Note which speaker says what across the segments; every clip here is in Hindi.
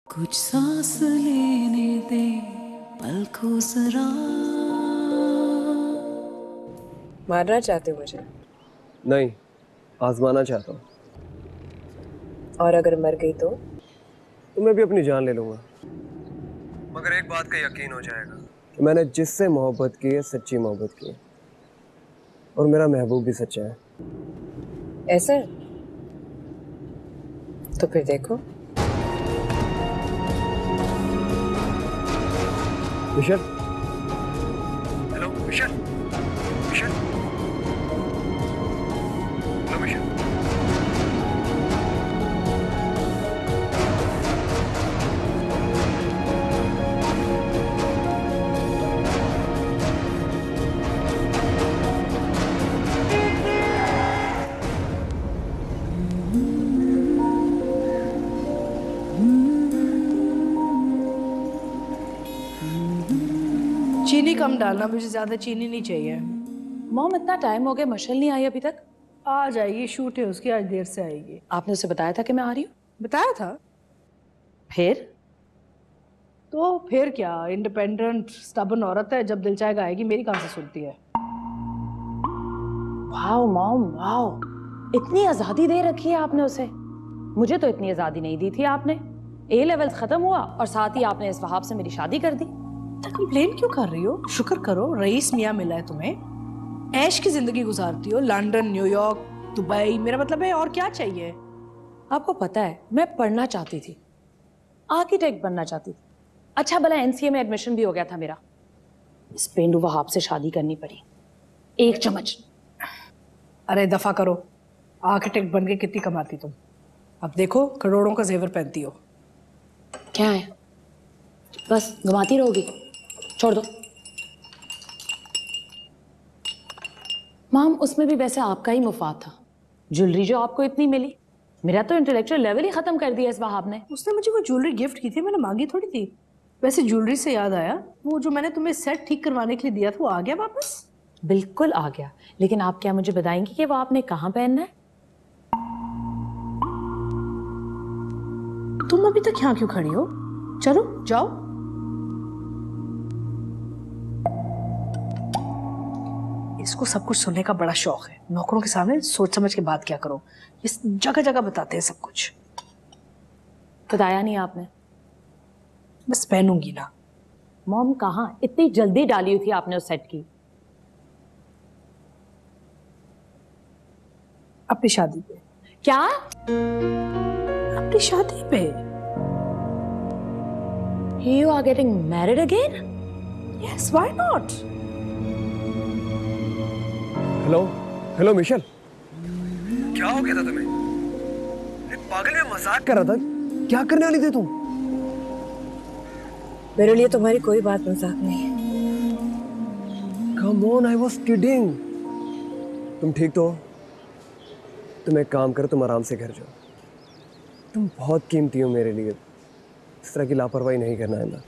Speaker 1: कुछ सांस लेने दे पलकों जरा।
Speaker 2: मारना चाहते हो मुझे?
Speaker 3: नहीं, आजमाना चाहता हूँ।
Speaker 2: और अगर मर गई तो?
Speaker 3: मैं भी अपनी जान ले लूंगा, मगर एक बात का यकीन हो जाएगा कि मैंने जिससे मोहब्बत की है सच्ची मोहब्बत की है, और मेरा महबूब भी सच्चा है।
Speaker 2: ऐसा है? तो फिर देखो।
Speaker 3: Michelle, hello Michelle, Michelle, hello Michelle.
Speaker 1: चीनी कम डालना, मुझे ज्यादा चीनी नहीं चाहिए।
Speaker 4: मॉम इतना टाइम हो गया, मशल नहीं आई अभी तक।
Speaker 1: आ जाएगी, शूट है उसकी, आज देर से आएगी।
Speaker 4: आपने उसे बताया था कि मैं आ रही हूँ?
Speaker 1: बताया था
Speaker 4: फिर
Speaker 1: तो फिर क्या, इंडिपेंडेंट स्टबन औरत है, जब दिल चाहेगा आएगी, मेरी कहाँ से सुनती है।
Speaker 4: वाओ मॉम वाओ, इतनी आजादी दे रखी है आपने उसे। मुझे तो इतनी आजादी नहीं दी थी आपने। ए लेवल खत्म हुआ और साथ ही आपने इस वहाब से मेरी शादी कर दी।
Speaker 1: कंप्लेन क्यों कर रही हो? शुक्र करो, रईस मियाँ मिला है तुम्हें। ऐश की जिंदगी गुजारती हो, लंदन, न्यूयॉर्क, दुबई, मेरा मतलब है और क्या चाहिए।
Speaker 4: आपको पता है मैं पढ़ना चाहती थी, आर्किटेक्ट बनना चाहती थी। अच्छा भला एनसीए में एडमिशन भी हो गया था मेरा। इस पेंडू वहाब से शादी करनी पड़ी, एक चम्मच।
Speaker 1: अरे दफा करो, आर्किटेक्ट बन के कितनी कमाती तुम। अब देखो करोड़ों का जेवर पहनती हो।
Speaker 4: क्या है, बस घुमाती रहोगी? छोड़ दो। माम उसमें भी वैसे आपका ही मुफाद था। ज्वेलरी जो आपको इतनी मिली, मेरा तो इंटेलेक्चुअल लेवल ही खत्म कर दिया इस वहाब ने।
Speaker 1: उसने मुझे वो ज्वेलरी गिफ्ट की थी, मैंने मांगी थोड़ी थी। वैसे ज्वेलरी से याद आया, वो जो मैंने तुम्हें सेट ठीक करवाने के लिए दिया था, वो आ गया वापस?
Speaker 4: बिल्कुल आ गया, लेकिन आप क्या मुझे बताएंगी कि वो आपने कहाँ पहनना है?
Speaker 1: तुम अभी तक यहाँ क्यों खड़ी हो? चलो जाओ। इसको सब कुछ सुनने का बड़ा शौक है। नौकरों के सामने सोच समझ के बात क्या करो, इस जगह जगह बताते हैं सब कुछ।
Speaker 4: बताया नहीं आपने?
Speaker 1: बस पहनूंगी ना।
Speaker 4: मॉम कहाँ, इतनी जल्दी डाली हुई थी आपने उस सेट की?
Speaker 1: अपनी शादी पे।
Speaker 4: क्या?
Speaker 1: अपनी शादी पे।
Speaker 4: You are getting married again?
Speaker 1: Yes, why not?
Speaker 3: Hello, hello Michelle, क्या हो गया था तुम्हें? पागल, में मजाक कर रहा था। क्या करने वाली थी तुम?
Speaker 2: मेरे लिए तुम्हारी कोई बात मजाक नहीं है।
Speaker 3: Come on, I was kidding. तुम ठीक तो हो? तुम एक काम करो, तुम आराम से घर जाओ। तुम बहुत कीमती हो मेरे लिए, इस तरह की लापरवाही नहीं करना है ना।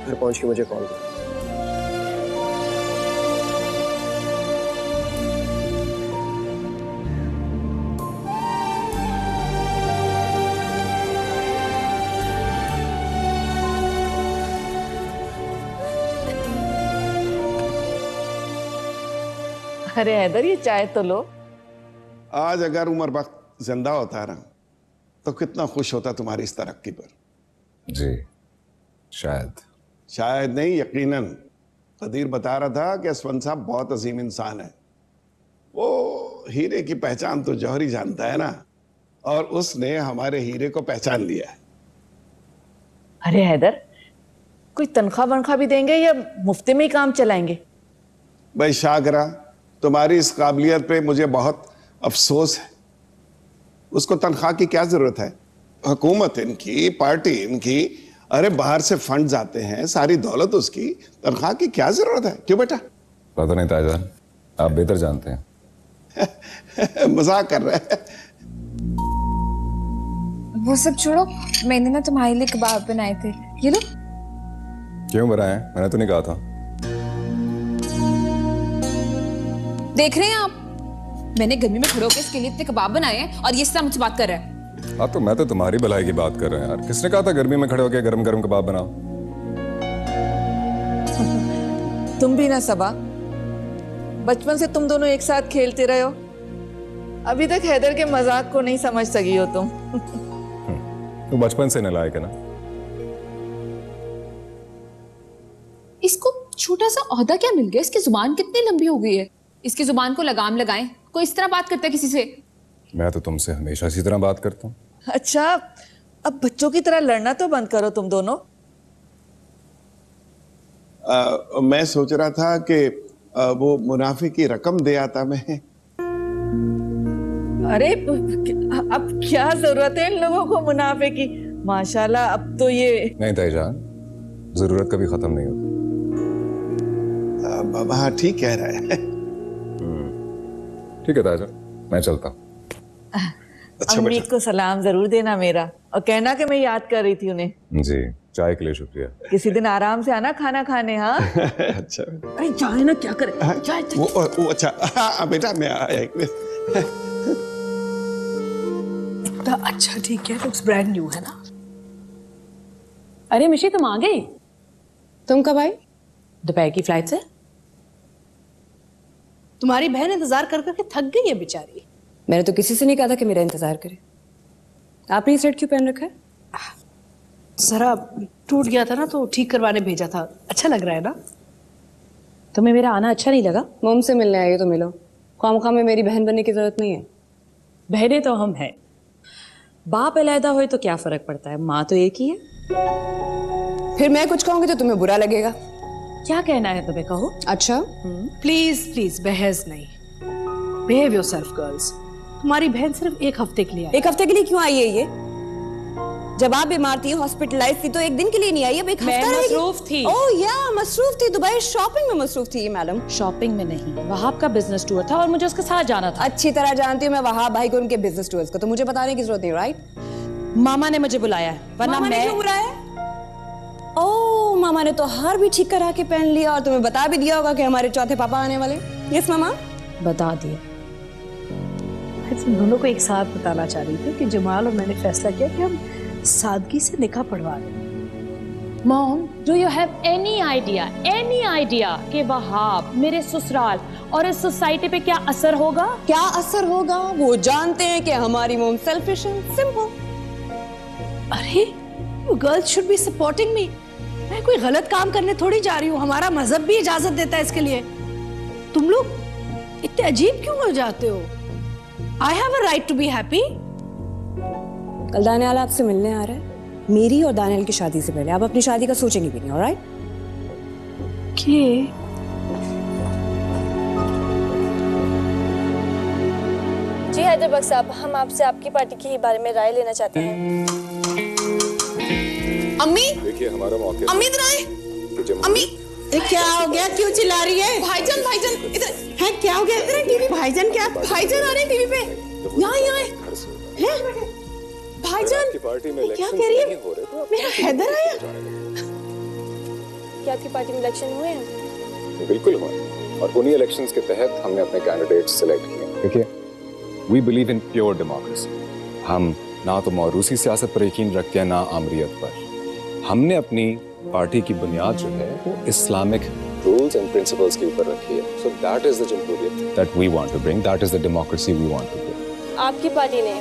Speaker 3: घर पहुंच के मुझे कॉल करो।
Speaker 4: अरे हैदर, ये चाय तो लो।
Speaker 5: आज अगर उमर वक्त जिंदा होता ना तो कितना खुश होता तुम्हारी इस तरक्की पर।
Speaker 6: जी शायद
Speaker 5: नहीं, यकीनन। कदीर बता रहा था कि असफन साहब बहुत अजीम इंसान है। वो हीरे की पहचान तो जौहरी जानता है ना, और उसने हमारे हीरे को पहचान लिया है।
Speaker 4: अरे हैदर, कोई तनख्वाह वनख्वाह भी देंगे या मुफ्त में ही काम चलाएंगे?
Speaker 5: भाई शागरा, तुम्हारी इस काबिलियत पे मुझे बहुत अफसोस है। उसको तनख्वाह की क्या जरूरत है? हुकूमत इनकी, पार्टी इनकी, अरे बाहर से फंड्स आते हैं, सारी दौलत उसकी, तनख्वाह की क्या जरूरत है? क्यों बेटा?
Speaker 6: पता नहीं ताईजान, आप बेहतर जानते हैं।
Speaker 5: मजाक कर रहे हैं।
Speaker 7: वो सब छोड़ो, मैंने ना तुम्हारे लिए कबाब बनाए थे, ये लो।
Speaker 6: क्यों बनाए? मैंने तो नहीं कहा था।
Speaker 7: देख रहे हैं आप? मैंने गर्मी में खड़े होकर इसके लिए इतने कबाब बनाए हैं और ये इस तरह मुझसे बात कर रहा है।
Speaker 6: हाँ तो मैं तो तुम्हारी भलाई की बात कर रहा हूँ यार। किसने कहा था गर्मी में खड़े होकर गरम गरम कबाब बनाओ?
Speaker 8: तुम भी ना सबा, बचपन से तुम दोनों एक साथ खेलते रहे हो, अभी तक हैदर के मजाक को नहीं समझ सकी हो तुम।
Speaker 6: तो बचपन से नालायक है ना।
Speaker 7: इसको छोटा सा ओहदा क्या मिल गया? इसकी जुबान कितनी लंबी हो गई है? इसकी जुबान को लगाम लगाएं। कोई इस तरह बात करता है किसी से? मैं
Speaker 6: तो तुमसे हमेशा इसी तरह बात करता हूँ।
Speaker 8: अच्छा, अब बच्चों की तरह लड़ना तो बंद करो तुम दोनों।
Speaker 5: मैं सोच रहा था कि वो मुनाफे की रकम दे आता मैं।
Speaker 8: अरे अब क्या जरूरत है इन लोगों को मुनाफे की? माशाल्लाह, अब तो ये
Speaker 6: नहीं ताईजान, जरूरत कभी खत्म नहीं होती।
Speaker 5: बाबा ठीक कह रहा है।
Speaker 6: ठीक है ताईजान, मैं चलता हूँ।
Speaker 5: अच्छा
Speaker 8: अम्मी को सलाम जरूर देना मेरा, और कहना कि मैं याद कर रही थी उन्हें।
Speaker 6: जी, चाय के लिए शुक्रिया।
Speaker 8: किसी दिन आराम से आना खाना खाने। हाँ
Speaker 5: अच्छा।
Speaker 8: अरे जाए ना, क्या करे? चाय
Speaker 5: वो अच्छा। हाँ बेटा, मैं आया एक मिनट।
Speaker 1: अच्छा ठीक है, लुक्स ब्रांड न्यू है ना।
Speaker 4: अरे मिशी तुम आ गई?
Speaker 2: तुम कब आई?
Speaker 4: दोपहर की फ्लाइट से।
Speaker 1: तुम्हारी बहन इंतजार कर करके थक गई है बेचारी।
Speaker 2: मैंने तो किसी से नहीं कहा था कि मेरा इंतजार करे। आपने ये सेट क्यों पहन रखा है?
Speaker 1: जरा टूट गया था ना, तो ठीक करवाने भेजा था। अच्छा लग रहा है ना?
Speaker 4: तुम्हें मेरा आना अच्छा नहीं लगा?
Speaker 2: मोम से मिलने आई हो तो मिलो, खामखा में मेरी बहन बनने की जरूरत नहीं है।
Speaker 4: बहनें तो हम हैं, बाप अलहदा हुए तो क्या फर्क पड़ता है, माँ तो एक ही है।
Speaker 2: फिर मैं कुछ कहूंगी तो तुम्हें बुरा लगेगा।
Speaker 4: क्या कहना है तुम्हें, कहो।
Speaker 2: अच्छा
Speaker 1: प्लीज प्लीज बहस नहीं। Behave yourself girls. तुम्हारी बहन सिर्फ एक हफ्ते के लिए आई।
Speaker 2: एक हफ्ते के लिए क्यों आई है ये? जब आप बीमार थी, हॉस्पिटलाइज थी, तो एक दिन के लिए नहीं आई, अब एक हफ्ता रहेगी।
Speaker 4: मसरूफ थी।
Speaker 2: ओह या मसरूफ थी, दुबई शॉपिंग में मसरूफ थी ये मैडम।
Speaker 4: शॉपिंग में नहीं, वहाब का बिजनेस टूर था और मुझे उसके साथ जाना था।
Speaker 2: अच्छी तरह जानती हूँ मैं वहाब भाई को, उनके बिजनेस टूर्स को, तो मुझे बताने की जरूरत नहीं, राइट?
Speaker 4: मामा ने मुझे बुलाया है, वरना
Speaker 2: मामा ने
Speaker 4: मैं
Speaker 2: क्यों बुलाया? ओह, मामा ने तो हार भी ठीक करा के पहन लिया और तुम्हें बता भी दिया होगा कि हमारे चौथे पापा आने वाले। यस मामा,
Speaker 4: बता दिया।
Speaker 1: मैं तुम दोनों को एक साथ बताना चाह रही थी कि जमाल और मैंने फैसला किया कि हम सादगी से निकाह पढ़वा दें।
Speaker 4: Mom, do you have any idea कि वहाब मेरे ससुराल और इस सोसाइटी पे क्या असर होगा?
Speaker 2: क्या असर होगा? वो जानते हैं कि हमारी मोम सेल्फिश है, सिंपल।
Speaker 1: अरे you girls should be supporting me. मैं कोई गलत काम करने थोड़ी जा रही हूँ, हमारा मजहब भी इजाजत देता है इसके लिए। तुम लोग इतने अजीब क्यों हो जाते हो? I have a right to be happy.
Speaker 2: कल दानियाल आपसे मिलने आ रहा है, मेरी और दानियाल की शादी से पहले। आप अपनी शादी का सोचेंगे भी नहीं, ऑलराइट?
Speaker 1: के
Speaker 9: जी हैदरबख्श साहब, हम आपसे आपकी पार्टी के बारे में राय लेना चाहते हैं।
Speaker 8: अम्मी,
Speaker 6: देखिए हमारा मौके।
Speaker 8: अम्मी इधर आए। अम्मी, क्या हो गया? क्यों चिल्ला रही है? भाईजान इधर है। क्या हो गया? इधर टीवी। भाईजान क्या? भाईजान आ रहे हैं टीवी पे। यहाँ हैं भाईजान
Speaker 6: की पार्टी में
Speaker 8: क्या कह रही है? मेरा हैदर आया।
Speaker 9: क्या आपकी पार्टी में इलेक्शन हुए हैं?
Speaker 6: बिल्कुल हुआ, और उन्हीं इलेक्शंस के तहत हमने अपने कैंडिडेट्स सिलेक्ट किए। देखिए, we believe in pure democracy. हम ना तो मौरूसी सियासत पर यकीन रखते हैं, ना आमरीत पर। हमने अपनी पार्टी की बुनियाद जो है वो इस्लामिक रूल्स एंड प्रिंसिपल्स के ऊपर रखी है। सो दैट इज द जमहूरियत that we want to bring, that is the democracy we want to bring.
Speaker 9: आपकी पार्टी ने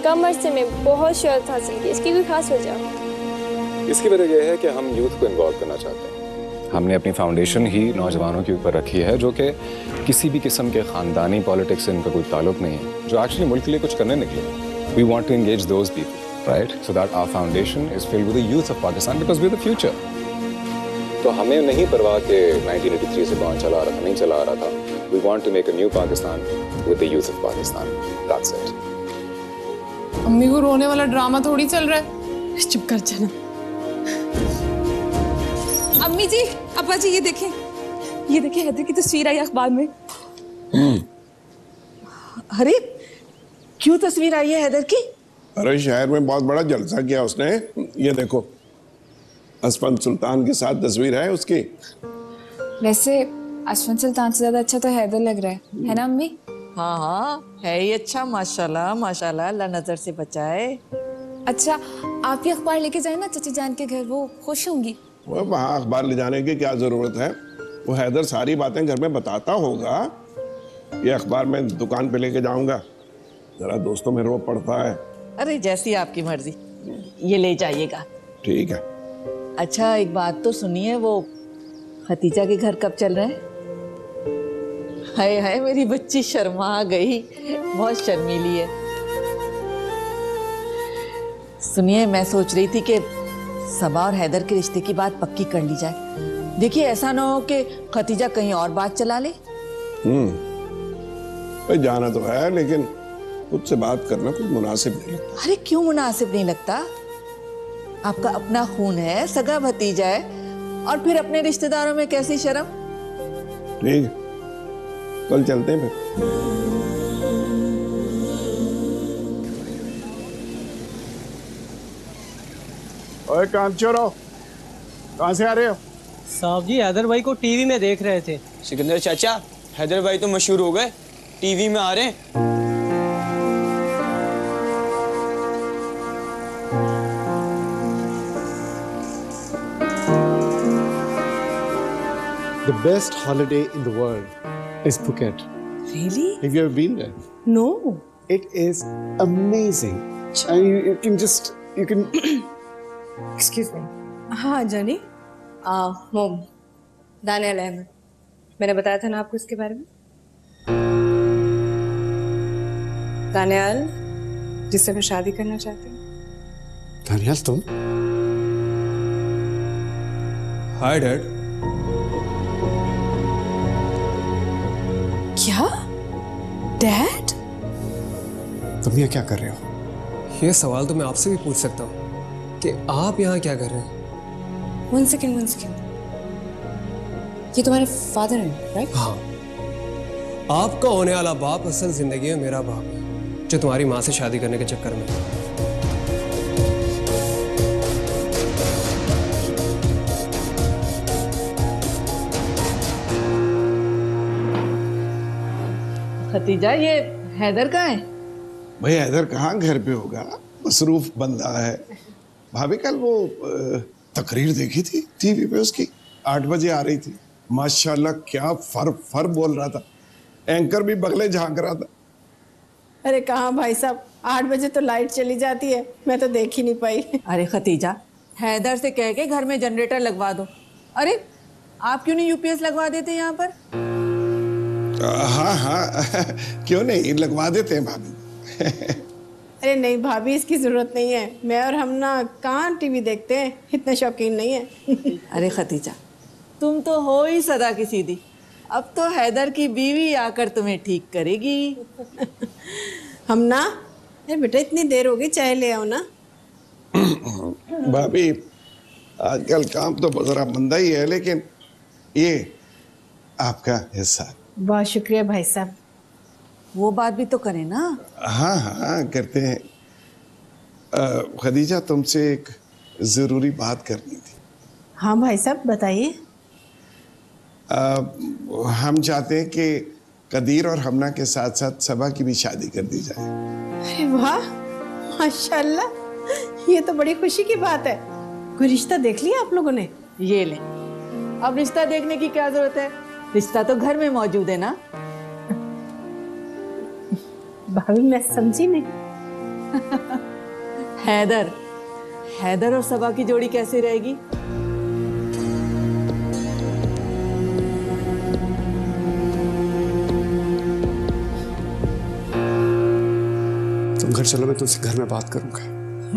Speaker 9: कम अरसे में बहुत शोहरत हासिल की, इसकी कोई खास वजह?
Speaker 6: इसकी वजह यह है कि हम यूथ को इन्वॉल्व करना चाहते हैं। हमने अपनी फाउंडेशन ही नौजवानों के ऊपर रखी है, जो कि किसी भी किस्म के खानदानी पॉलिटिक्स से इनका कोई ताल्लुक नहीं है, जो एक्चुअली मुल्क के लिए कुछ करने निकले। We want to engage those people, right? So that our foundation is filled with the youth of Pakistan because we're the future. तो हमें नहीं परवाह कि 1983 से कौन चला रहा था, नहीं चला रहा था। We want to make a new Pakistan with the youth of Pakistan. That's it.
Speaker 7: अम्मी को रोने वाला ड्रामा थोड़ी चल रहा है।
Speaker 2: चुप कर जाना।
Speaker 7: अम्मी जी, अब्बा जी, ये देखें हैदर की तस्वीर आई अखबार में।
Speaker 8: अरे क्यों तस्वीर आई है हैदर की?
Speaker 5: अरे शहर में बहुत बड़ा जलसा किया उसने। ये देखो, असफन सुल्तान के साथ तस्वीर है उसकी।
Speaker 7: वैसे असफन सुल्तान से ज्यादा अच्छा तो हैदर लग रहा है ना अम्मी?
Speaker 10: हाँ हाँ, है ही अच्छा, माशाल्लाह माशाल्लाह, अल्लाह नजर से बचाए।
Speaker 7: अच्छा, आप ये अखबार लेके जाए ना चची जान के घर, वो खुश होंगी।
Speaker 5: वो वहाँ अखबार ले जाने की क्या जरूरत है? वो हैदर सारी बातें घर में बताता होगा। ये अखबार मैं दुकान पे लेके जाऊंगा, जरा दोस्तों में रो पड़ता है।
Speaker 10: अरे जैसी आपकी मर्जी, ये ले जाइएगा।
Speaker 5: ठीक है।
Speaker 10: अच्छा एक बात तो सुनिए, वो खतीजा के घर कब चल रहे हैं? हाय हाय, मेरी बच्ची शर्मा गई, बहुत शर्मीली है। सुनिए, मैं सोच रही थी कि सबा और हैदर के रिश्ते की बात पक्की कर ली जाए। देखिए ऐसा ना हो कि खतीजा कहीं और बात चला ले।
Speaker 5: भाई जाना तो है, लेकिन खुद से बात करना कुछ मुनासिब नहीं लगता।
Speaker 10: अरे क्यों मुनासिब नहीं लगता? आपका अपना खून है, सगा भतीजा है, और फिर अपने रिश्तेदारों में कैसी शर्म।
Speaker 5: ठीक है, कल चलते हैं फिर। ओए कामचोरो, कहाँ से आ रहे हो?
Speaker 11: साहब जी हैदर भाई को टीवी में देख रहे थे।
Speaker 12: सिकंदर चाचा, हैदर भाई तो मशहूर हो गए, टीवी में आ रहे हैं।
Speaker 13: The best holiday in the world is Phuket.
Speaker 10: Really?
Speaker 13: Have you ever been there?
Speaker 10: No.
Speaker 13: It is amazing. And you can just, you can...
Speaker 2: Excuse me. हाँ जानी, मोम, दानियाल अहमद, मैंने बताया था ना आपको इसके बारे में। दानियाल, जिससे मैं शादी करना चाहती हूँ।
Speaker 13: दानियाल तुम?
Speaker 3: Hi dad.
Speaker 2: क्या? डैड?
Speaker 13: तुम ये क्या कर रहे हो?
Speaker 3: ये सवाल तो मैं आपसे भी पूछ सकता हूँ कि आप यहाँ क्या कर रहे हैं?
Speaker 2: One second. ये तुम्हारे फादर हैं, राइट?
Speaker 3: हाँ, आपका होने वाला बाप असल जिंदगी में मेरा बाप है, जो तुम्हारी माँ से शादी करने के चक्कर में।
Speaker 10: खतीजा, ये हैदर कहाँ है?
Speaker 5: भाई हैदर कहाँ घर पे होगा, मसरूफ बंदा है। भाभी कल वो तकरीर देखी थी टीवी पे उसकी, 8 बजे आ रही थी। माशाल्लाह क्या फर बोल रहा था, एंकर भी बगले झांक रहा था।
Speaker 8: अरे कहाँ भाई साहब, 8 बजे तो लाइट चली जाती है, मैं तो देख ही नहीं पाई।
Speaker 10: अरे खतीजा, हैदर से कह के घर में जनरेटर लगवा दो। अरे आप क्यों नहीं यूपीएस लगवा देते यहाँ पर?
Speaker 5: हाँ क्यों नहीं, लगवा देते हैं भाभी।
Speaker 8: अरे नहीं भाभी, इसकी जरूरत नहीं है। मैं और हम ना कहाँ टीवी देखते हैं, इतने शौकीन नहीं है।
Speaker 10: अरे खतीजा, तुम तो हो ही सदा की सीधी। अब तो हैदर की बीवी आकर तुम्हें ठीक करेगी।
Speaker 8: हम ना, अरे बेटा इतनी देर हो गई, चाय ले आओ ना।
Speaker 5: भाभी आजकल काम तो जरा मंदा ही है, लेकिन ये आपका हिस्सा।
Speaker 8: बहुत शुक्रिया भाई साहब।
Speaker 10: वो बात भी तो करें ना।
Speaker 5: हाँ करते हैं। खदीजा, तुमसे एक जरूरी बात करनी थी।
Speaker 8: हाँ भाई साहब बताइए।
Speaker 5: हम चाहते हैं कि कदीर और हमना के साथ साथ सबा की भी शादी कर दी जाए।
Speaker 8: अरे वाह, माशाल्लाह, ये तो बड़ी खुशी की बात है। कोई रिश्ता देख लिया आप लोगों ने?
Speaker 10: ये ले, अब रिश्ता देखने की क्या जरूरत है, रिश्ता तो घर में मौजूद है ना।
Speaker 8: भाभी मैं समझी नहीं।
Speaker 10: हैदर और सबा की जोड़ी कैसे रहेगी?
Speaker 13: तुम घर चलो, मैं तुमसे घर में बात करूंगा।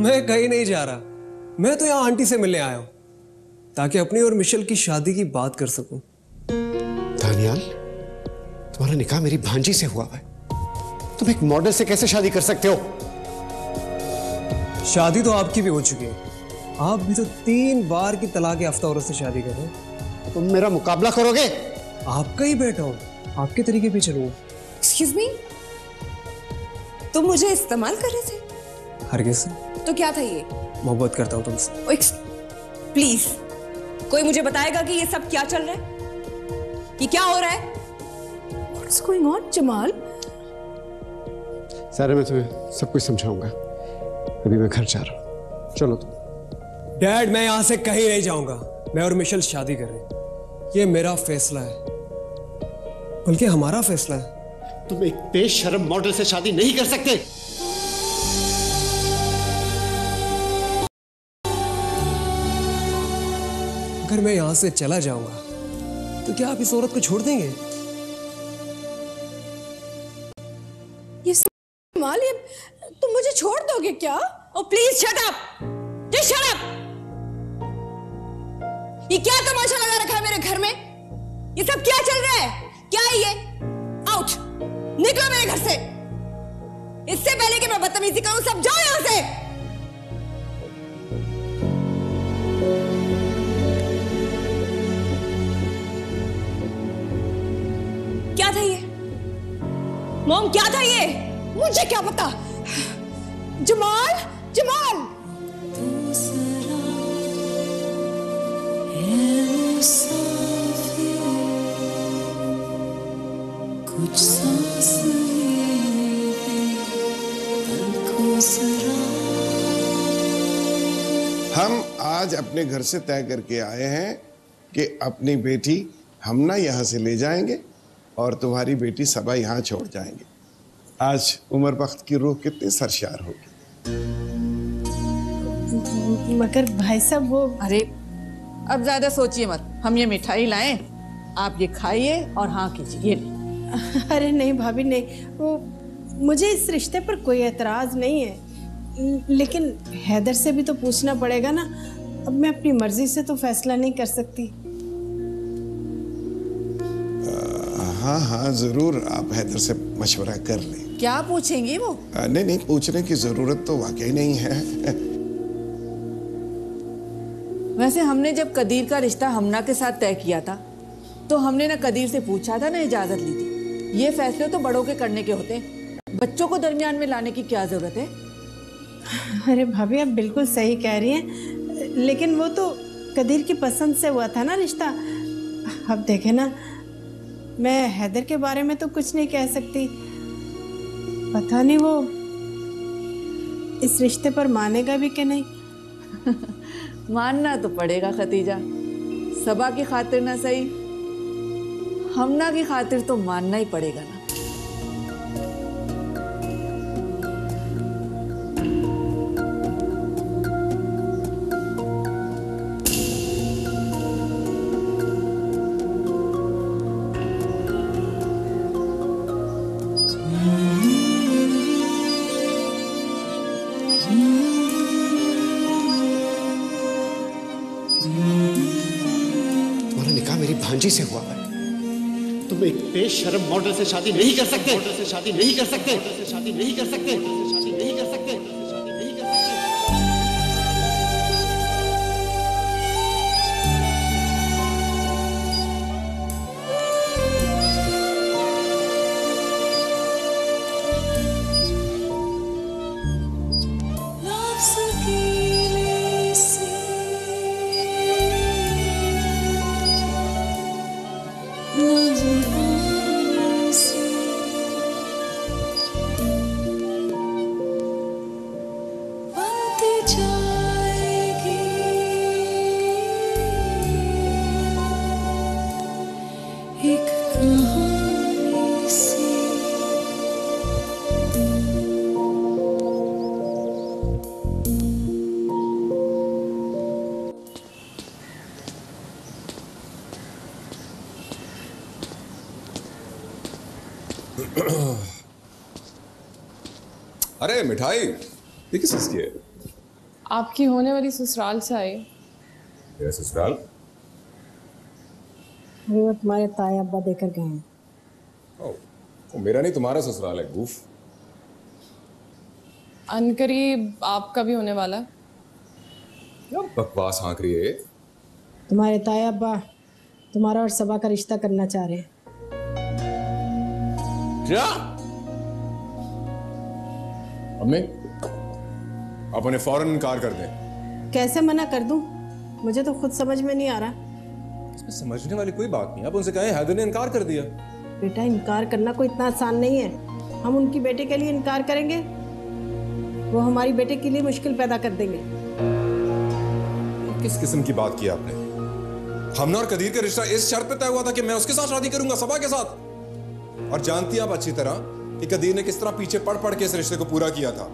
Speaker 3: मैं कहीं नहीं जा रहा, मैं तो यहाँ आंटी से मिलने आया हूँ ताकि अपनी और मिशेल की शादी की बात कर सकूं।
Speaker 13: दानियाल, तुम्हारा निकाह मेरी भांजी से हुआ है, तुम एक मॉडल से कैसे शादी कर सकते हो?
Speaker 3: शादी तो आपकी भी हो चुकी है, आप भी तो 3 बार की तलाक याफ्ता औरत से शादी कर रहे हैं।
Speaker 13: तुम मेरा मुकाबला करोगे?
Speaker 3: आपका ही बेटा हूं, आपके तरीके पे चलूंगा।
Speaker 2: एक्सक्यूज मी, तुम मुझे इस्तेमाल कर रहे थे?
Speaker 3: हरगिज़।
Speaker 2: तो क्या था ये?
Speaker 3: मोहब्बत करता हूँ तुमसे।
Speaker 2: प्लीज, कोई मुझे बताएगा कि ये सब क्या चल रहा है? ये क्या हो रहा है?
Speaker 1: What's going on, Jamal?
Speaker 13: सारा मैं तुम्हें सब कुछ समझाऊंगा। अभी मैं घर जा रहा हूँ, चलो तुम।
Speaker 3: डैड, मैं यहाँ से कहीं नहीं जाऊंगा। मैं और मिशेल शादी कर रहे हैं, ये मेरा फैसला है, बल्कि हमारा फैसला है।
Speaker 13: तुम एक बेशर्म मॉडल से शादी नहीं कर सकते।
Speaker 3: अगर मैं यहाँ से चला जाऊंगा तो क्या आप इस औरत को छोड़ देंगे?
Speaker 1: ये माली, तुम मुझे छोड़ दोगे क्या?
Speaker 2: Oh please shut up, just shut up. ये क्या तमाशा लगा रखा है मेरे घर में? ये सब क्या चल रहा है? क्या है ये? आउट, निकलो मेरे घर से। इससे पहले कि मैं बदतमीजी करूं, सब जाओ यहां से। क्या था ये? मॉम, क्या था ये?
Speaker 1: मुझे क्या पता। जमाल, जमाल,
Speaker 14: कुछ सांस
Speaker 5: हम आज अपने घर से तय करके आए हैं कि अपनी बेटी हम ना यहाँ से ले जाएंगे और तुम्हारी बेटी सबा यहाँ छोड़ जाएंगे। आज उमर बख्त की रूह कितनी सरशार होगी।
Speaker 1: मगर भाई साहब वो,
Speaker 10: अरे अब ज्यादा सोचिए मत, हम ये मिठाई लाएं, आप ये खाइए और हाँ कीजिए। ये नहीं।
Speaker 1: अरे नहीं भाभी नहीं, वो मुझे इस रिश्ते पर कोई एतराज नहीं है, लेकिन हैदर से भी तो पूछना पड़ेगा ना। अब मैं अपनी मर्जी से तो फैसला नहीं कर सकती।
Speaker 5: हाँ हाँ जरूर, आप हैदर से मशवरा कर लें।
Speaker 10: क्या पूछेंगी वो?
Speaker 5: नहीं नहीं, पूछने की जरूरत तो वाकई नहीं है।
Speaker 10: वैसे हमने जब कदीर का रिश्ता हमना के साथ तय किया था तो हमने ना कदीर से पूछा था ना इजाजत ली थी। ये फैसले तो बड़ों के करने के होते हैं, बच्चों को दरमियान में लाने की क्या जरूरत है?
Speaker 1: अरे भाभी, आप बिल्कुल सही कह रही हैं, लेकिन वो तो कदीर की पसंद से हुआ था ना रिश्ता। अब देखे ना, मैं हैदर के बारे में तो कुछ नहीं कह सकती। पता नहीं वो इस रिश्ते पर मानेगा भी कि नहीं।
Speaker 10: मानना तो पड़ेगा खतीजा, सबा की खातिर ना सही, हमना की खातिर तो मानना ही पड़ेगा ना।
Speaker 13: भांजी से हुआ है। तुम एक बेशर्म मॉडल से शादी नहीं कर सकते, मॉडल से शादी नहीं कर सकते, मॉडल से शादी नहीं कर सकते, मॉडल से शादी नहीं कर सकते, मॉडल से शादी नहीं कर
Speaker 6: अरे मिठाई, ये किस चीज की है?
Speaker 7: आपकी होने वाली ससुराल से आई।
Speaker 6: मेरा ससुराल?
Speaker 1: वो तुम्हारे ताया अब्बा देकर गए हैं।
Speaker 6: वो मेरा नहीं, तुम्हारा ससुराल है गूफ।
Speaker 7: अनकरीब आपका भी होने वाला है।
Speaker 6: क्या बकवास हाँक रही है?
Speaker 1: तुम्हारे ताया अब्बा तुम्हारा और सबा का रिश्ता करना चाह रहे हैं।
Speaker 6: क्या? अम्मी, आप उन्हें फौरन इनकार कर दें।
Speaker 1: कैसे मना कर दूं? मुझे तो खुद समझ में नहीं आ रहा।
Speaker 6: इसमें समझने वाली कोई बात नहीं, आप उनसे कहें हैदर ने इनकार कर दिया।
Speaker 1: बेटा, इनकार करना कोई इतना आसान नहीं है।
Speaker 8: हम उनकी बेटे के लिए इनकार करेंगे, वो हमारी बेटे के लिए मुश्किल पैदा कर देंगे।
Speaker 15: किस किस्म की बात की आपने? हमने और कदीर का रिश्ता इस शर्त पे तय हुआ था कि मैं उसके साथ शादी करूंगा, सबा के साथ। और जानती हैं आप अच्छी तरह कि कदीर ने किस तरह पीछे पड़ पड़ के इस रिश्ते को पूरा किया था।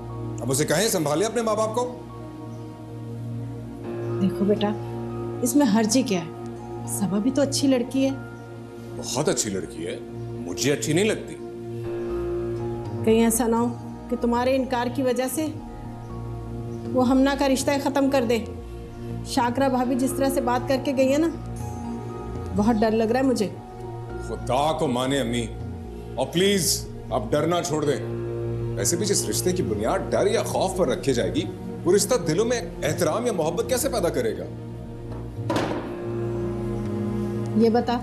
Speaker 15: अब उसे कहें संभाले अपने माँ बाप को।
Speaker 8: देखो बेटा, इसमें हर्जी क्या है? सबा भी तो अच्छी लड़की है।
Speaker 15: बहुत अच्छी लड़की है, मुझे अच्छी नहीं लगती।
Speaker 8: कहीं ऐसा ना हो कि तुम्हारे इनकार की वजह से वो हमना का रिश्ता खत्म कर दे। शाकरा भाभी जिस तरह से बात करके गई है ना, बहुत डर लग रहा है मुझे।
Speaker 15: खुदा को माने अम्मी, और प्लीज आप डरना छोड़ दें। वैसे भी जिस रिश्ते की बुनियाद डर या खौफ पर रखी जाएगी, वो रिश्ता दिलों में एहतराम या मोहब्बत कैसे पैदा करेगा?
Speaker 8: ये बता,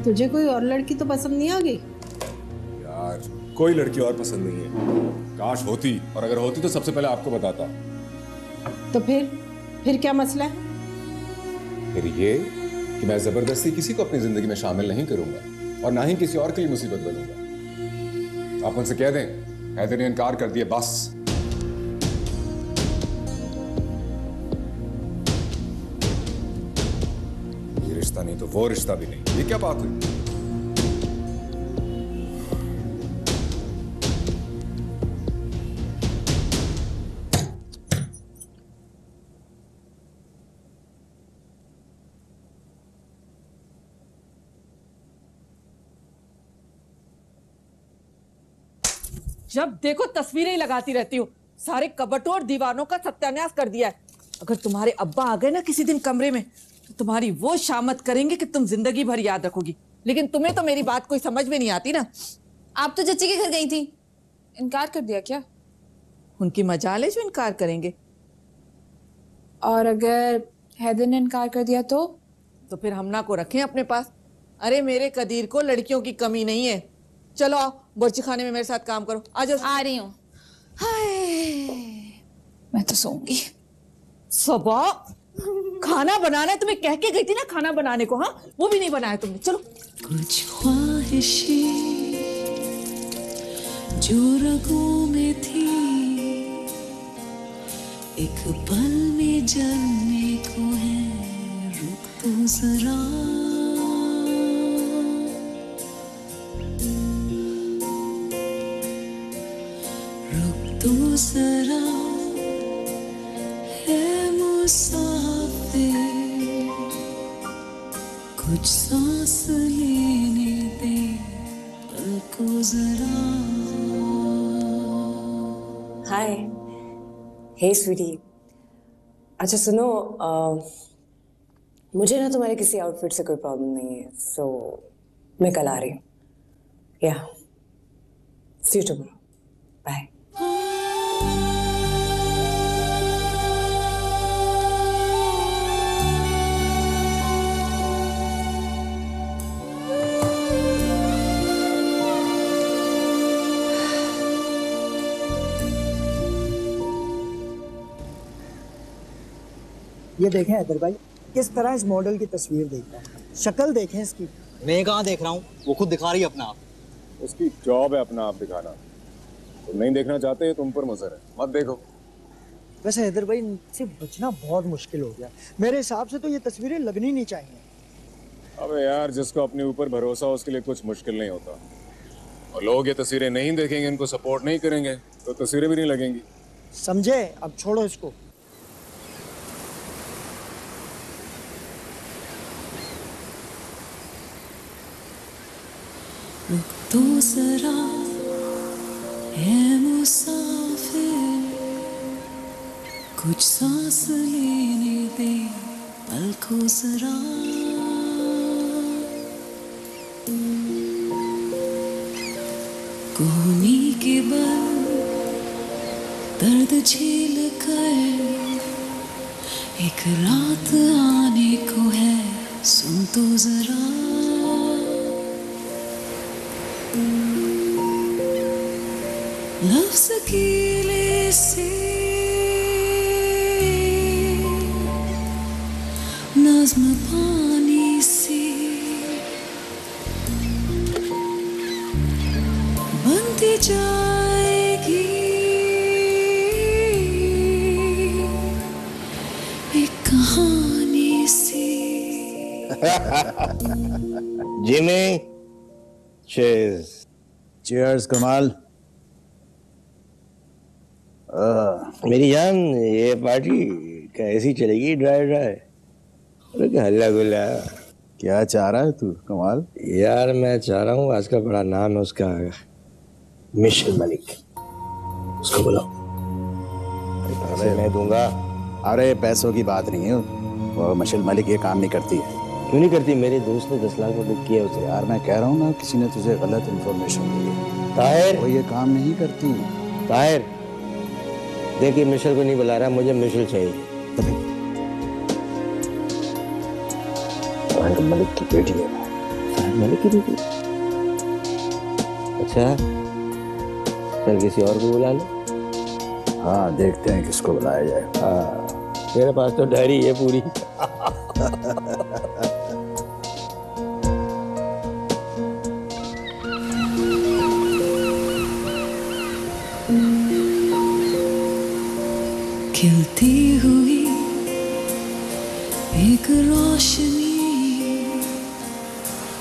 Speaker 8: तुझे कोई और लड़की तो पसंद नहीं आ गई?
Speaker 15: यार कोई लड़की और पसंद नहीं है। काश होती, और अगर होती तो सबसे पहले आपको बताता।
Speaker 8: तो फिर क्या मसला है?
Speaker 15: फिर ये कि मैं जबरदस्ती किसी को अपनी जिंदगी में शामिल नहीं करूंगा और ना ही किसी और के लिए मुसीबत बनूंगा। आप उनसे कह दें हैदर ने इनकार कर दिया, बस। ये रिश्ता नहीं तो वो रिश्ता भी नहीं, ये क्या बात हुई?
Speaker 10: जब देखो तस्वीरें ही लगाती रहती हो। सारे कबटों और दीवानों का सत्यानाश कर दिया है। अगर तुम्हारे अब्बा आ गए ना किसी दिन कमरे में, तो तुम्हारी वो शामत करेंगे कि तुम जिंदगी भर याद रखोगी। लेकिन तुम्हें तो मेरी बात कोई समझ में नहीं आती ना।
Speaker 7: आप तो चची के घर गई थी, इनकार कर दिया क्या?
Speaker 10: उनकी मजाल है जो इनकार करेंगे।
Speaker 7: और अगर हैदर ने इनकार कर दिया तो
Speaker 10: फिर हमना को रखें अपने पास। अरे मेरे कदीर को लड़कियों की कमी नहीं है। चलो आओ, बुर्जी खाने में मेरे साथ काम करो। आ जाओ।
Speaker 7: आ रही हूँ। मैं तो सोऊंगी।
Speaker 10: सबा, खाना बनाना है तुम्हें, कह के गई थी ना खाना बनाने को। हाँ, वो भी नहीं बनाया तुमने। चलो।
Speaker 14: कुछ ख्वाहिशें जो रगों में थी, एक पल में जलने को है, रुक तो जरा। तो जरा है मुसाफिर, कुछ सांस लेने दे पल को जरा।
Speaker 16: हाय, हे स्वीटी। अच्छा सुनो, मुझे ना तुम्हारे किसी आउटफिट से कोई प्रॉब्लम नहीं है, सो मैं कल आ रही हूँ। या सी यू टुमारो, बाय।
Speaker 17: ये देखें हैदर भाई, किस तरह इस मॉडल की तस्वीर देखता है। शक्ल देखें इसकी।
Speaker 13: मैं कहाँ देख रहा हूँ, वो खुद दिखा रही है अपना आप।
Speaker 15: उसकी जॉब है अपना आप दिखाना। तुम नहीं देखना चाहते, तुम पर मुजर है, मत देखो।
Speaker 17: वैसे हैदर भाई, इनसे बचना बहुत मुश्किल हो गया। मेरे हिसाब से तो ये तस्वीरें लगनी नहीं चाहिए।
Speaker 15: अबे यार, जिसको अपने ऊपर भरोसा हो उसके लिए कुछ मुश्किल नहीं होता। और लोग ये तस्वीरें नहीं देखेंगे, इनको सपोर्ट नहीं करेंगे, तो तस्वीरें भी नहीं लगेंगी।
Speaker 17: समझे? अब छोड़ो इसको।
Speaker 14: रुक तो जरा है मुसाफिर, कुछ सांस लेने दे पल को जरा। कोहनी के बल दर्द झेल कर एक रात आने को है, सुन तो जरा। लफ्ज़ कीले से नज़्म पानी सी
Speaker 18: जिमी, चीयर्स।
Speaker 19: चीयर्स कमाल।
Speaker 18: मेरी जान, ये पार्टी कैसी चलेगी? Dry dry? अरे क्या हल्ला गुल्ला?
Speaker 19: क्या चाह रहा है तू कमाल?
Speaker 18: यार मैं चाह रहा हूँ, आज का बड़ा नाम है उसका, मिशेल मलिक। उसको बुलाओ। पैसे मैं दूंगा।
Speaker 19: अरे पैसों की बात नहीं है, वो मिशेल मलिक ये काम नहीं करती है।
Speaker 18: क्यों नहीं करती? मेरे दोस्त ने 10 लाख रुपए किया उसे।
Speaker 19: यार मैं कह रहा हूँ ना, किसी ने तुझे गलत इन्फॉर्मेशन दी है।
Speaker 18: ताहिर,
Speaker 19: वो ये काम नहीं करती।
Speaker 18: ताहिर देखिए, मिशेल को नहीं बुला रहा, मुझे मिशेल चाहिए। ताहिर मलिक की बेटी है। ताहिर मलिक की बेटी? अच्छा, चल किसी और को बुला लो।
Speaker 19: हाँ, देखते हैं किसको बुलाया जाए।
Speaker 18: हाँ, मेरे पास तो डायरी है पूरी।
Speaker 14: खिलती हुई एक रोशनी,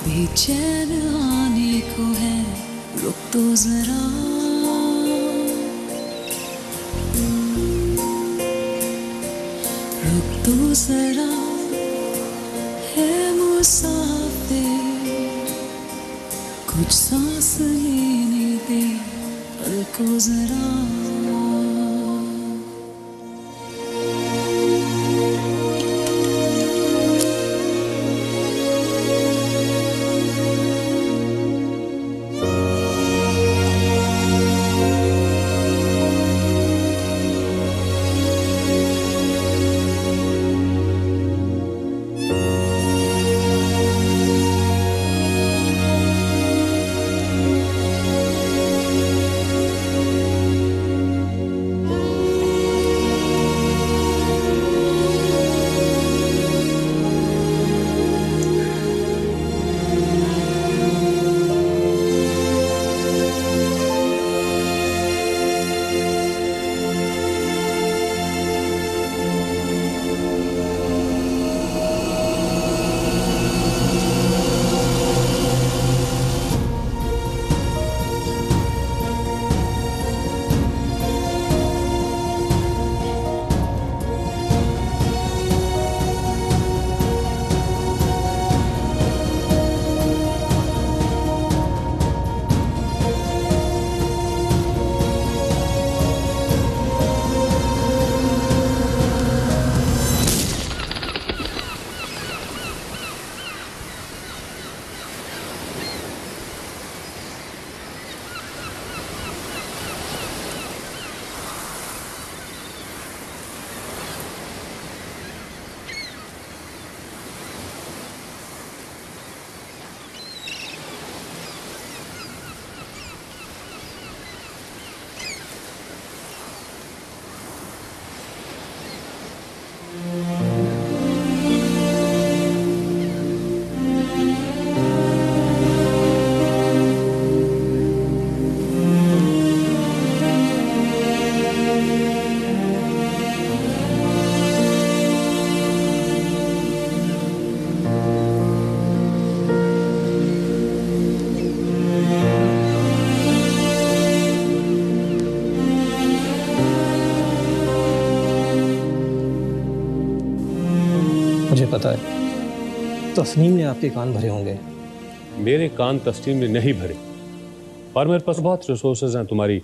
Speaker 14: बेचैन आने को है, रुक तो जरा। रुक तो जरा, है मुसाफिर, कुछ सांस लेने दे पल को जरा।
Speaker 11: मुझे पता है तस्नीम ने आपके कान भरे होंगे।
Speaker 20: मेरे कान तस्नीम ने नहीं भरे, और मेरे पास बहुत रिसोर्सेज हैं तुम्हारी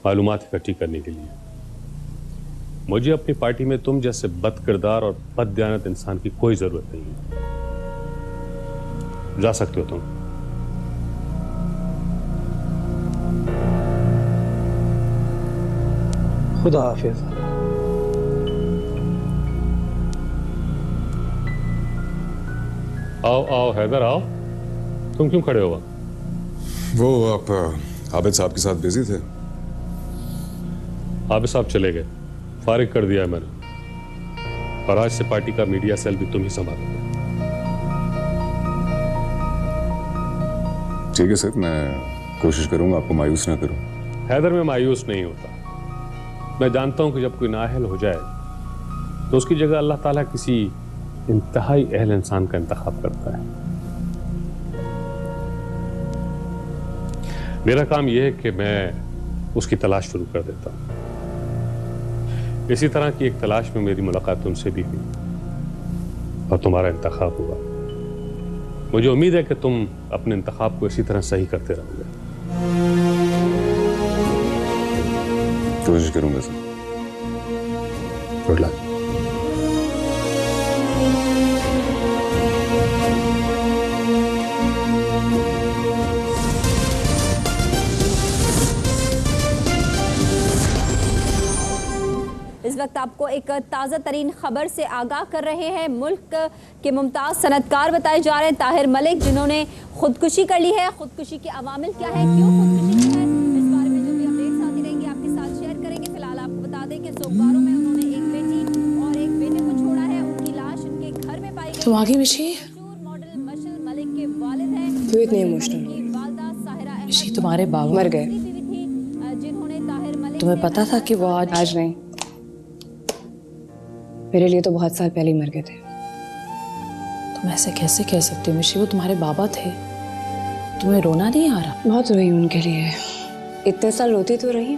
Speaker 20: मालूमात इकट्ठी करने के लिए। मुझे अपनी पार्टी में तुम जैसे बदकिरदार और बददियानत इंसान की कोई जरूरत नहीं है। जा सकते हो तुम।
Speaker 11: खुदा हाफिज।
Speaker 20: आओ आओ हैदर आओ। तुम क्यों खड़े हो?
Speaker 15: वो आप आबिद साहब के साथ बिजी थे।
Speaker 20: आबिद साहब चले गए, फारिग कर दिया है मैंने, और आज से पार्टी का मीडिया सेल भी तुम ही संभालोगे।
Speaker 6: ठीक है सर, मैं कोशिश करूंगा आपको मायूस ना करूं।
Speaker 20: हैदर में मायूस नहीं होता। मैं जानता हूं कि जब कोई नाअहल हो जाए तो उसकी जगह अल्लाह ताला किसी इंतहाई अहल इंसान का इंतखाब करता है। मेरा काम यह है कि मैं उसकी तलाश शुरू कर देता हूं। इसी तरह की एक तलाश में मेरी मुलाकात उनसे भी हुई और तुम्हारा इंतखाब हुआ। मुझे उम्मीद है कि तुम अपने इंतखाब को इसी तरह सही करते रहोगे।
Speaker 6: कोशिश करूंगा सर। Good luck.
Speaker 21: इस वक्त आपको एक ताज़ा तरीन खबर से आगाह कर रहे हैं। मुल्क के मुमताज़ सनतकार बताए जा रहे हैं ताहिर मलिक, जिन्होंने खुदकुशी कर ली है। खुदकुशी के अवामिल क्या है, क्यों खुदकुशी की है, इस बारे में जो भी अपडेट्स आती रहेंगी आपके साथ शेयर करेंगे। फिलहाल आपको बता दें कि सोमवारों में उन्होंने एक बेटी और एक बेटे को छोड़ा है। उनकी लाश उनके घर में पाई गई।
Speaker 4: तुम आगे मिशी?
Speaker 21: मॉडल मशल मलिक के वालिद हैं।
Speaker 16: क्यों इतनी इमोशनल?
Speaker 4: मिशी, तुम्हारे बाबा
Speaker 16: मर गए।
Speaker 4: तुम्हें पता था कि वो
Speaker 16: आज नहीं, मेरे लिए तो बहुत साल पहले ही मर गए थे।
Speaker 4: तुम ऐसे कैसे कह सकते हो मिशी? वो तुम्हारे बाबा थे। तुम्हें रोना नहीं आ रहा?
Speaker 16: बहुत रोई उनके लिए, इतने साल रोती तो रही,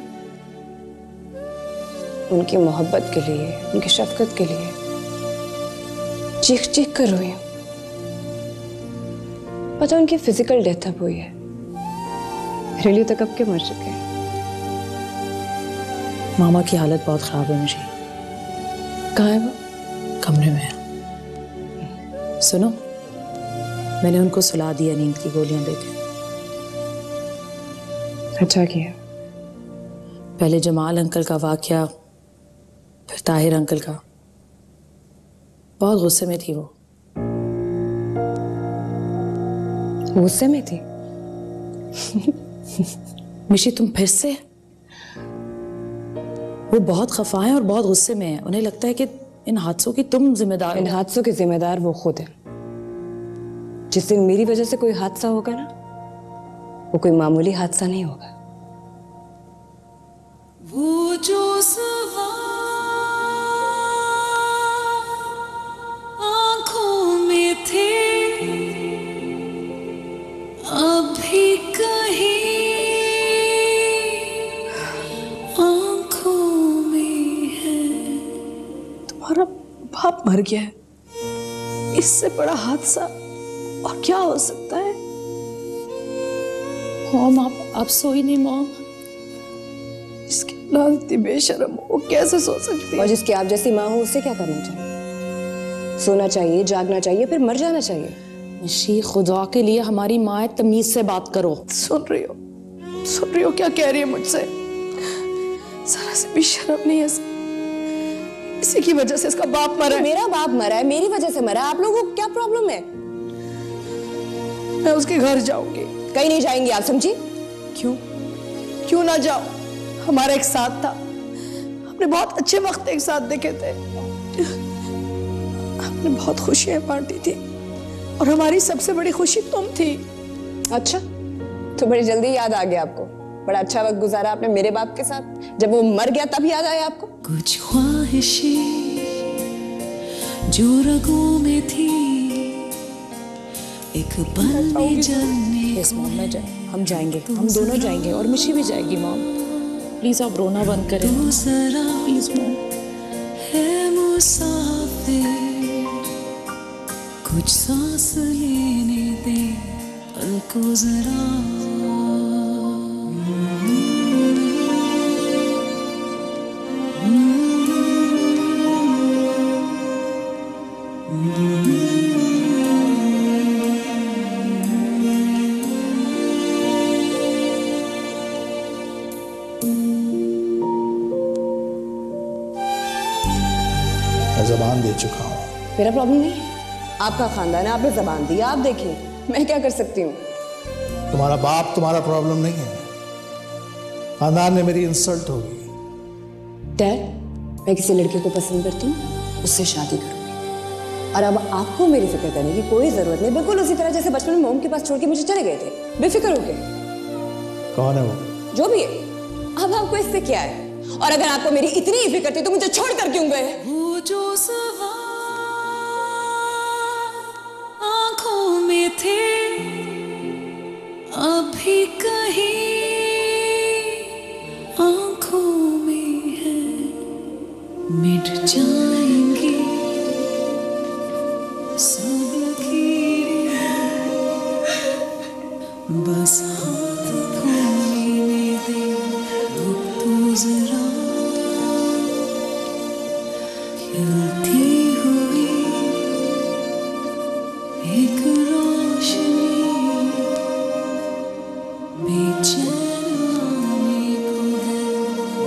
Speaker 16: उनकी मोहब्बत के लिए, उनकी शफकत के लिए चीख चीख कर रोई। पता उनकी फिजिकल डेथ अब हुई है, मेरे लिए तो कब के मर चुके हैं।
Speaker 4: मामा की हालत बहुत खराब है मिशी।
Speaker 16: कहाँ है वो?
Speaker 4: कमरे में है। सुनो, मैंने उनको सुला दिया नींद की गोलियां देके।
Speaker 16: अच्छा किया।
Speaker 4: पहले जमाल अंकल का वाकया, फिर ताहिर अंकल का। बहुत गुस्से में थी वो।
Speaker 16: गुस्से में थी?
Speaker 4: मिशी, तुम फिर से? वो बहुत खफा है और बहुत गुस्से में है। उन्हें लगता है कि इन हादसों की तुम जिम्मेदार हो।
Speaker 16: इन हादसों के जिम्मेदार वो खुद है। जिस दिन मेरी वजह से कोई हादसा होगा ना, वो कोई मामूली हादसा नहीं होगा।
Speaker 14: वो जो सवाल आंखों में थे अभी कहीं
Speaker 1: तुम्हारा बाप मर गया है, इससे बड़ा हादसा और क्या हो सकता है?
Speaker 4: मॉम, आप सोई नहीं मॉम?
Speaker 1: इसकी औलाद इतनी बेशर्म हो, वो कैसे सो सकती है?
Speaker 16: और जिसकी आप जैसी माँ हो उससे क्या करना चाहिए? सोना चाहिए, जागना चाहिए, फिर मर जाना चाहिए।
Speaker 4: मिशी, खुदा के लिए हमारी माँ है, तमीज से बात करो।
Speaker 1: सुन रही हो क्या कह रही है मुझसे? जरा से भी शर्म नहीं है। इसी की वजह से इसका बाप मरा है।
Speaker 16: मेरा बाप मरा है, मेरी वजह से मरा है। आप लोगों को क्या प्रॉब्लम है?
Speaker 1: मैं उसके घर जाऊंगी।
Speaker 16: कहीं नहीं जाएंगी आप, समझी?
Speaker 1: क्यों ना जाओ? हमारा एक साथ था, हमने बहुत अच्छे वक्त एक साथ देखे थे, हमने बहुत खुशियां बांटी थी और हमारी सबसे बड़ी खुशी तुम थी।
Speaker 16: अच्छा, तो बड़ी जल्दी याद आ गया आपको। बड़ा अच्छा वक्त गुजारा आपने मेरे बाप के साथ, जब वो मर गया तब याद आया आपको?
Speaker 14: कुछ ख्वाहिशें जो रगों में थी एक पल में जलने।
Speaker 4: यस मॉम, मैं हम जाएंगे, हम दोनों जाएंगे और मिशी भी जाएगी। मॉम प्लीज आप रोना बंद करें। Please mom.
Speaker 14: है मुसाफिर कुछ सांस लेने दे पल को जरा।
Speaker 13: जबान दे चुका हूँ।
Speaker 16: मेरा प्रॉब्लम नहीं है, आपका खानदान है, आपने जबान दी, आप देखिए, मैं क्या कर सकती हूँ?
Speaker 13: तुम्हारा बाप तुम्हारा प्रॉब्लम नहीं है, खानदान में मेरी इंसल्ट होगी।
Speaker 16: डैड, मैं किसी लड़के को पसंद करती हूँ, उससे शादी करूँगी और अब आपको मेरी फिक्र करने की कोई जरूरत नहीं। बिल्कुल उसी तरह जैसे बचपन में मोम के पास छोड़ के मुझे चले गए थे, बेफिक्र होके।
Speaker 13: कौन है वो?
Speaker 16: जो भी है, अब आपको इससे क्या है? और अगर आपको मेरी इतनी ही फिक्र थी तो मुझे छोड़ कर क्यों गए?
Speaker 14: वो जो सवाल थे अभी कहीं आंखों में है, मिट जाएंगी सब लकीरें, बस हाथ थामने दे रुक तो जरा, खिलती हुई एक रोशनी बेचैन आने को है,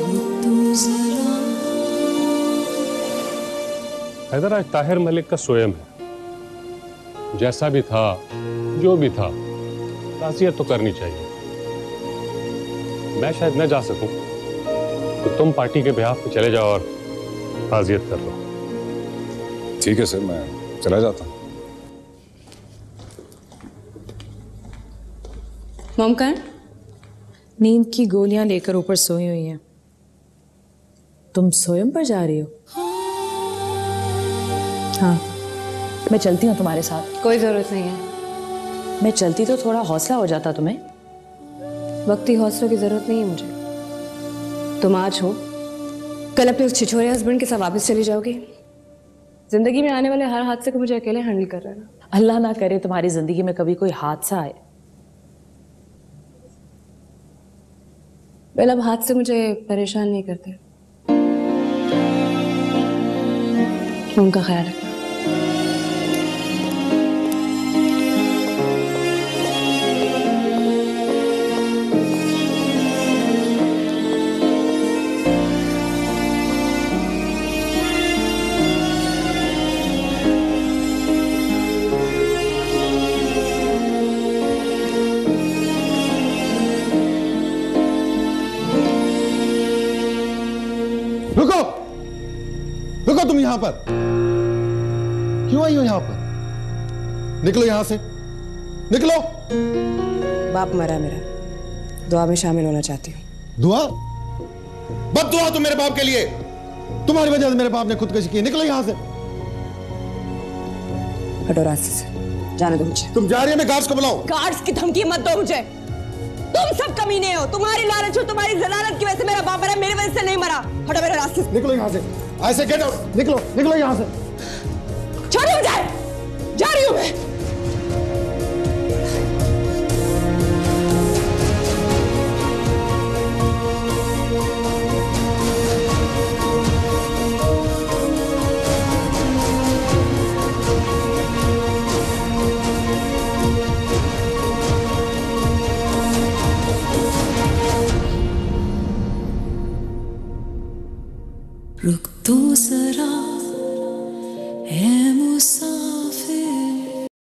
Speaker 14: रुक तो जरा।
Speaker 20: हैदर, आज ताहिर मलिक का सोयम है। जैसा भी था, जो भी था, ताज़ियत तो करनी चाहिए। मैं शायद न जा सकूं, तो तुम पार्टी के बिहाफ पे चले जाओ और ताज़ियत कर लो।
Speaker 6: ठीक है सर, मैं चला जाता हूँ।
Speaker 16: मॉम कहाँ है?
Speaker 4: नींद की गोलियां लेकर ऊपर सोई हुई हैं। तुम स्वयं पर जा रही हो? हाँ, मैं चलती हूँ तुम्हारे साथ।
Speaker 16: कोई जरूरत नहीं है।
Speaker 4: मैं चलती तो थोड़ा हौसला हो जाता तुम्हें।
Speaker 16: वक्ती हौसलों की जरूरत नहीं है मुझे। तुम आज हो, कल अपने उस छिछोरे हस्बैंड के साथ वापस चली जाओगी। जिंदगी में आने वाले हर हादसे को मुझे अकेले हैंडल कर रहा है।
Speaker 4: अल्लाह ना करे तुम्हारी जिंदगी में कभी कोई हादसा आए।
Speaker 16: वेल, अब हादसे मुझे परेशान नहीं करते। उनका ख्याल रखना।
Speaker 15: रुको, रुको, तुम यहां पर क्यों आई हो? यहां पर निकलो, यहां से निकलो।
Speaker 16: बाप मरा मेरा, दुआ में शामिल होना चाहती हूँ।
Speaker 15: दुआ? बद दुआ तो मेरे बाप के लिए। तुम्हारी वजह से मेरे बाप ने खुदकुशी की। निकलो यहां से।
Speaker 16: हटो रास्ते से, जाने दो मुझे।
Speaker 15: तुम जा रही हो, मैं गार्ड्स को बुलाऊं?
Speaker 2: गार्ड्स की धमकी मत दो मुझे। तुम सब कमीने हो। तुम्हारी लालच और तुम्हारी जलालत की वजह से मेरा बाप मरा, मेरी वजह से नहीं मरा। हटो मेरे रास्ते से।
Speaker 15: निकलो यहाँ से। ऐसे गेट आउट। निकलो, निकलो यहाँ से।
Speaker 2: छोड़ो मुझे, जा रही हूँ मैं।
Speaker 14: रुक तो जरा, है मुसा